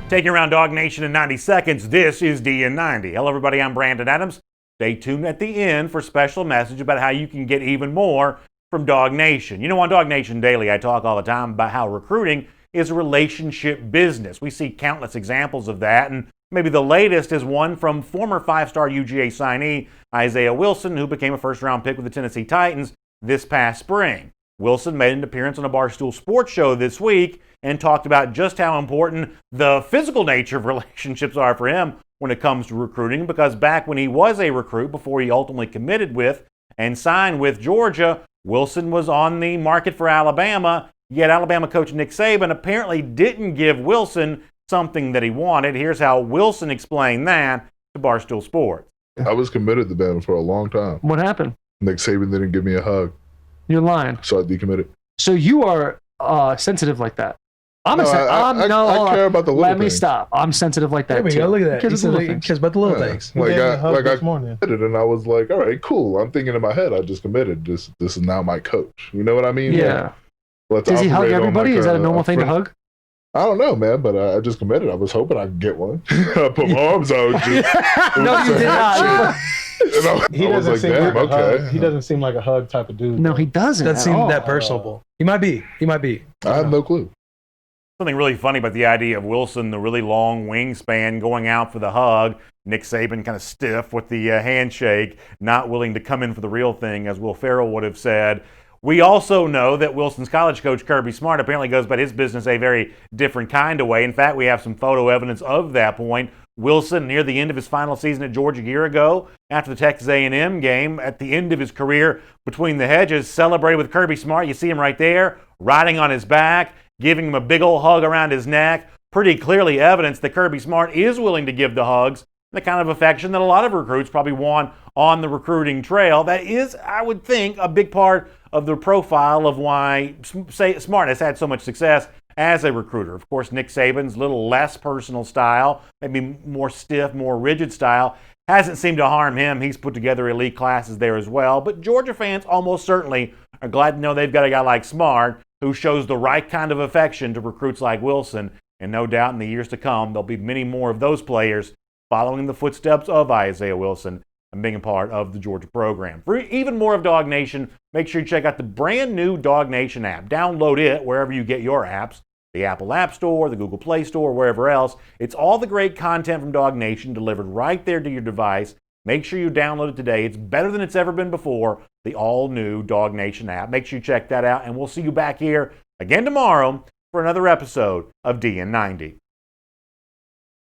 Taking around Dog Nation in 90 seconds, this is DN90. Hello everybody, I'm Brandon Adams. Stay tuned at the end for a special message about how you can get even more from Dog Nation. You know, on Dog Nation Daily, I talk all the time about how recruiting is a relationship business. We see countless examples of that, and maybe the latest is one from former five-star UGA signee Isaiah Wilson, who became a first-round pick with the Tennessee Titans this past spring. Wilson made an appearance on a Barstool Sports show this week and talked about just how important the physical nature of relationships are for him when it comes to recruiting, because back when he was a recruit, before he ultimately committed with and signed with Georgia, Wilson was on the market for Alabama, yet Alabama coach Nick Saban apparently didn't give Wilson something that he wanted. Here's how Wilson explained that to Barstool Sports. I was committed to Bama for a long time. What happened? Nick Saban didn't give me a hug. You're lying. So I decommitted. So you are sensitive like that. I care about the little Let me things. stop. I'm sensitive like that There we too. go. Look at that. He Cares about the little things. Like I this morning. committed, and I was like, all right, cool. I'm thinking in my head, I just committed. This is now my coach. You know what I mean? Yeah. Let's Does he hug operate on everybody? like Is that a normal thing to hug? I don't know, man, but I just committed. I was hoping I could get one. I put my arms out. No, you did not. He doesn't seem like a hug. He doesn't seem like a hug type of dude. No, he doesn't. Doesn't seem that personable. He might be. I have no clue. Something really funny about the idea of Wilson, the really long wingspan, going out for the hug. Nick Saban kind of stiff with the handshake, not willing to come in for the real thing, as Will Ferrell would have said. We also know that Wilson's college coach, Kirby Smart, apparently goes about his business a very different kind of way. In fact, we have some photo evidence of that point. Wilson, near the end of his final season at Georgia a year ago, after the Texas A&M game, at the end of his career between the hedges, celebrated with Kirby Smart. You see him right there, riding on his back, giving him a big old hug around his neck. Pretty clearly evidence that Kirby Smart is willing to give the hugs, the kind of affection that a lot of recruits probably want on the recruiting trail. That is, I would think, a big part of the profile of why Smart has had so much success as a recruiter. Of course, Nick Saban's little less personal style, maybe more stiff, more rigid style, hasn't seemed to harm him. He's put together elite classes there as well. But Georgia fans almost certainly are glad to know they've got a guy like Smart who shows the right kind of affection to recruits like Wilson. And no doubt in the years to come, there'll be many more of those players following the footsteps of Isaiah Wilson and being a part of the Georgia program. For even more of Dog Nation, make sure you check out the brand new Dog Nation app. Download it wherever you get your apps, the Apple App Store, the Google Play Store, wherever else. It's all the great content from Dog Nation delivered right there to your device. Make sure you download it today. It's better than it's ever been before, the all-new Dog Nation app. Make sure you check that out, and we'll see you back here again tomorrow for another episode of DN90.